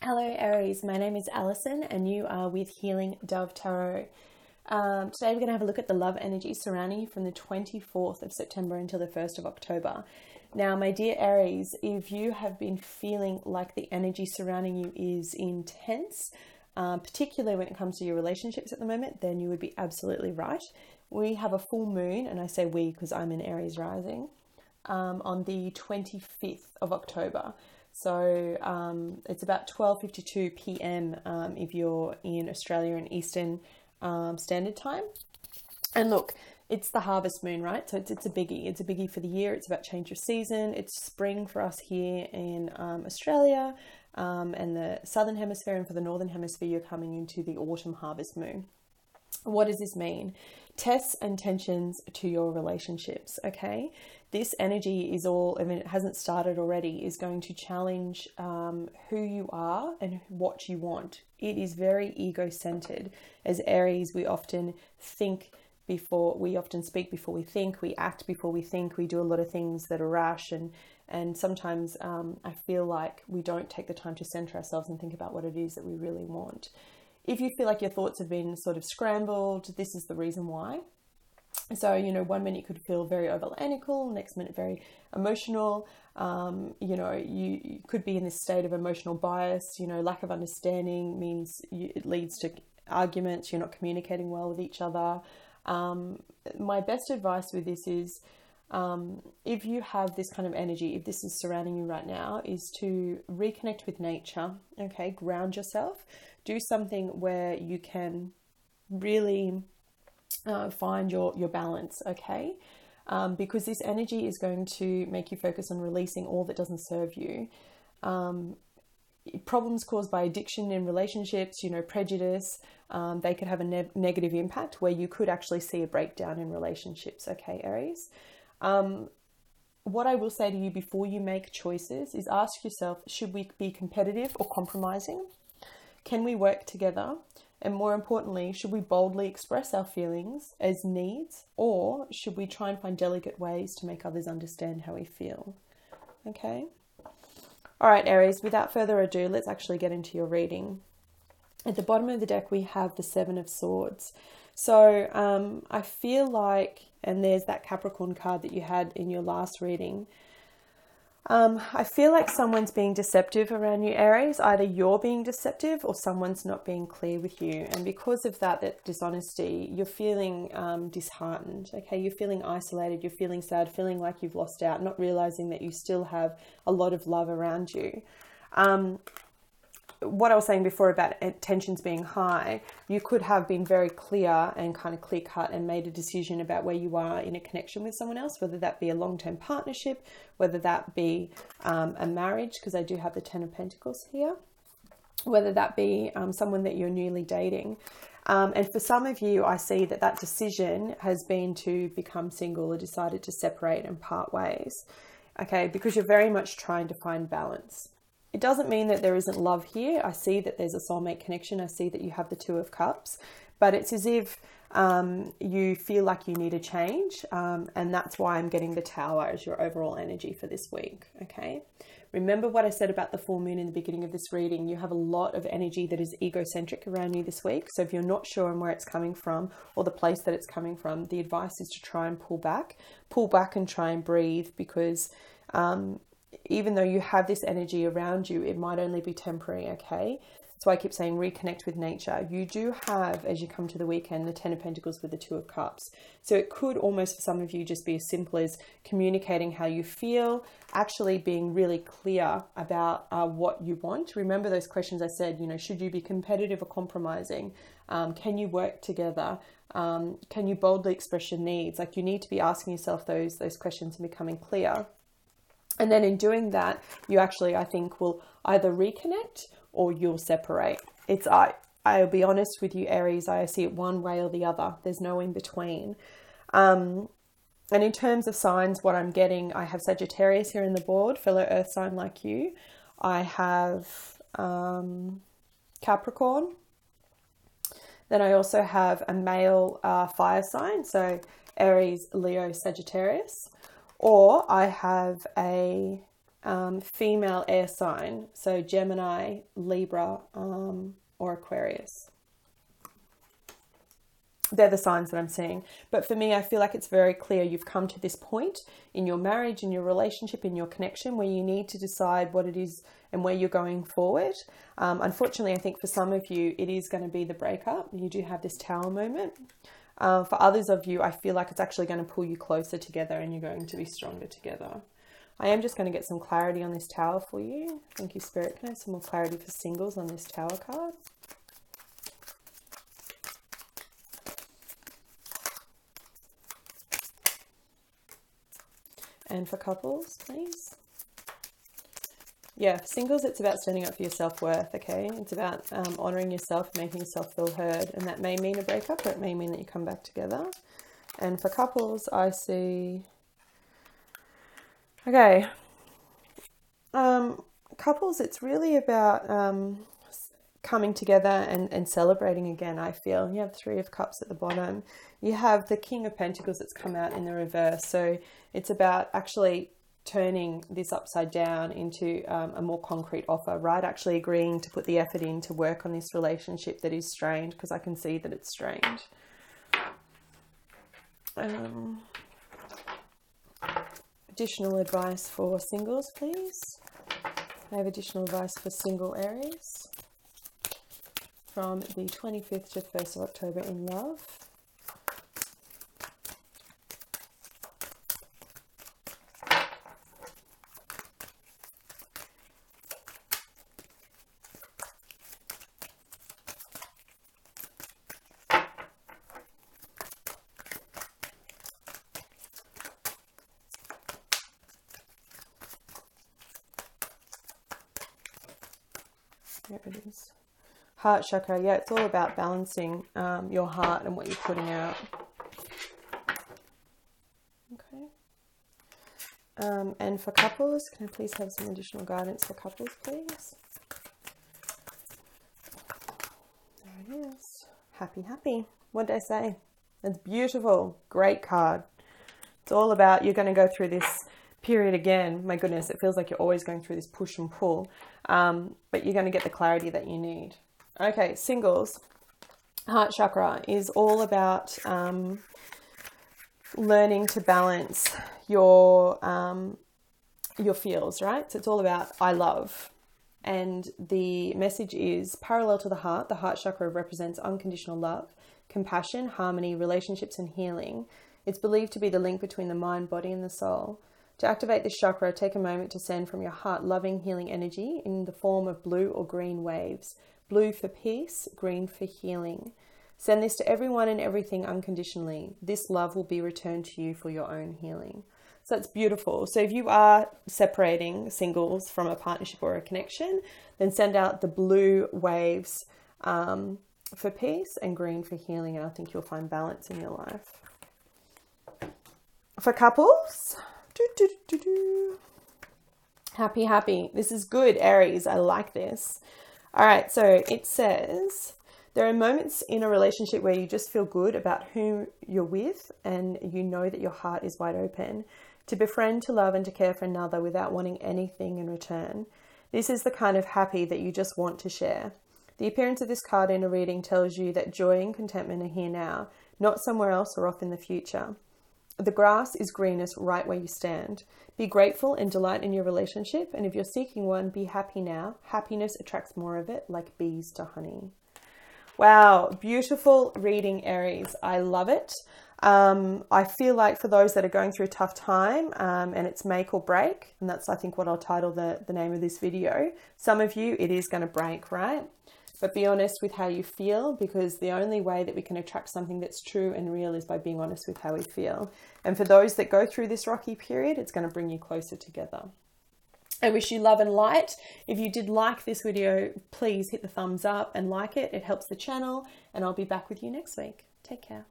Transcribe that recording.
Hello Aries, my name is Alison and you are with Healing Dove Tarot. Today we're going to have a look at the love energy surrounding you from the 24th of September until the 1st of October. Now, my dear Aries, if you have been feeling like the energy surrounding you is intense, particularly when it comes to your relationships at the moment, then you would be absolutely right. We have a full moon, and I say we because I'm in Aries rising, on the 25th of October. So it's about 12:52 p.m. If you're in Australia and Eastern Standard Time. And look, it's the harvest moon, right? So it's a biggie. It's a biggie for the year. It's about change of season. It's spring for us here in Australia and the Southern Hemisphere, and for the Northern Hemisphere, you're coming into the autumn harvest moon. What does this mean? Tests and tensions to your relationships, okay? This energy is all, I mean, it hasn't started already, is going to challenge who you are and what you want. It is very ego-centered. As Aries, we often think before, we often speak before we think, we act before we think, we do a lot of things that are rash, and sometimes I feel like we don't take the time to center ourselves and think about what it is that we really want. If you feel like your thoughts have been sort of scrambled, this is the reason why. So, you know, 1 minute you could feel very overanalytical, next minute very emotional. You know, you could be in this state of emotional bias. You know, lack of understanding means it leads to arguments. You're not communicating well with each other. My best advice with this is, if you have this kind of energy, if this is surrounding you right now, is to reconnect with nature, okay? Ground yourself. Do something where you can really find your balance, okay? Because this energy is going to make you focus on releasing all that doesn't serve you. Problems caused by addiction in relationships, you know, prejudice, they could have a negative impact where you could actually see a breakdown in relationships, okay, Aries? What I will say to you before you make choices is ask yourself, should we be competitive or compromising? Can we work together? And more importantly, should we boldly express our feelings as needs, or should we try and find delicate ways to make others understand how we feel? Okay. All right, Aries, without further ado, let's actually get into your reading. At the bottom of the deck, we have the Seven of Swords. So I feel like, and there's that Capricorn card that you had in your last reading. I feel like someone's being deceptive around you, Aries. Either you're being deceptive or someone's not being clear with you. And because of that dishonesty, you're feeling disheartened, okay? You're feeling isolated, you're feeling sad, feeling like you've lost out, not realizing that you still have a lot of love around you. What I was saying before about tensions being high, you could have been very clear and kind of clear cut and made a decision about where you are in a connection with someone else, whether that be a long-term partnership, whether that be a marriage, because I do have the Ten of Pentacles here, whether that be someone that you're newly dating. And for some of you, I see that decision has been to become single or decided to separate and part ways, okay, because you're very much trying to find balance. It doesn't mean that there isn't love here. I see that there's a soulmate connection. I see that you have the Two of Cups, but it's as if you feel like you need a change. And that's why I'm getting the Tower as your overall energy for this week. Okay. Remember what I said about the full moon in the beginning of this reading. You have a lot of energy that is egocentric around you this week. So if you're not sure on where it's coming from or the place that it's coming from, the advice is to try and pull back and try and breathe, because, even though you have this energy around you, it might only be temporary, okay? So I keep saying reconnect with nature. You do have, as you come to the weekend, the Ten of Pentacles with the Two of Cups. So it could almost, for some of you, just be as simple as communicating how you feel, actually being really clear about what you want. Remember those questions I said, you know, should you be competitive or compromising? Can you work together? Can you boldly express your needs? Like, you need to be asking yourself those questions and becoming clear. And then in doing that, you actually, I think, will either reconnect or you'll separate. I'll be honest with you, Aries, I see it one way or the other. There's no in between. And in terms of signs, what I'm getting, I have Sagittarius here in the board, fellow earth sign like you. I have Capricorn. Then I also have a male fire sign, so Aries, Leo, Sagittarius. Or I have a female air sign, so Gemini, Libra, or Aquarius. They're the signs that I'm seeing. But for me, I feel like it's very clear you've come to this point in your marriage, in your relationship, in your connection, where you need to decide what it is and where you're going forward. Unfortunately, I think for some of you, it is going to be the breakup. You do have this Tower moment. For others of you, I feel like it's actually going to pull you closer together and you're going to be stronger together. I am just going to get some clarity on this Tower for you. Thank you, Spirit. Can I have some more clarity for singles on this Tower card? And for couples, please. Yeah, for singles, it's about standing up for your self-worth, okay? It's about honouring yourself, making yourself feel heard. And that may mean a breakup, or it may mean that you come back together. And for couples, I see... Okay. Couples, it's really about coming together and celebrating again, I feel. You have 3 of Cups at the bottom. You have the King of Pentacles that's come out in the reverse. So it's about actually turning this upside down into a more concrete offer, right? Actually agreeing to put the effort in to work on this relationship that is strained, because I can see that it's strained. Additional advice for singles, please. I have additional advice for single Aries from the 25th to 1st of October in love. There it is. Heart chakra. Yeah, it's all about balancing your heart and what you're putting out. Okay. And for couples, can I please have some additional guidance for couples, please? There it is. Happy, happy. What did I say? It's beautiful. Great card. It's all about you're going to go through this period again. My goodness, it feels like you're always going through this push and pull. But you're going to get the clarity that you need. Okay, singles. Heart chakra is all about learning to balance your feels, right? So it's all about I love. And the message is parallel to the heart chakra represents unconditional love, compassion, harmony, relationships, and healing. It's believed to be the link between the mind, body, and the soul. To activate this chakra, take a moment to send from your heart loving, healing energy in the form of blue or green waves. Blue for peace, green for healing. Send this to everyone and everything unconditionally. This love will be returned to you for your own healing. So that's beautiful. So if you are separating singles from a partnership or a connection, then send out the blue waves for peace and green for healing. And I think you'll find balance in your life. For couples... Happy, happy. This is good, Aries. I like this. All right, so it says there are moments in a relationship where you just feel good about who you're with and you know that your heart is wide open to befriend, to love, and to care for another without wanting anything in return. This is the kind of happy that you just want to share. The appearance of this card in a reading tells you that joy and contentment are here now, not somewhere else or off in the future. The grass is greenest right where you stand. Be grateful and delight in your relationship. And if you're seeking one, be happy now. Happiness attracts more of it, like bees to honey. Wow, beautiful reading, Aries. I love it. I feel like for those that are going through a tough time and it's make or break, and that's I think what I'll title the name of this video. Some of you, it is going to break, right? But be honest with how you feel, because the only way that we can attract something that's true and real is by being honest with how we feel. And for those that go through this rocky period, it's going to bring you closer together. I wish you love and light. If you did like this video, please hit the thumbs up and like it. It helps the channel, and I'll be back with you next week. Take care.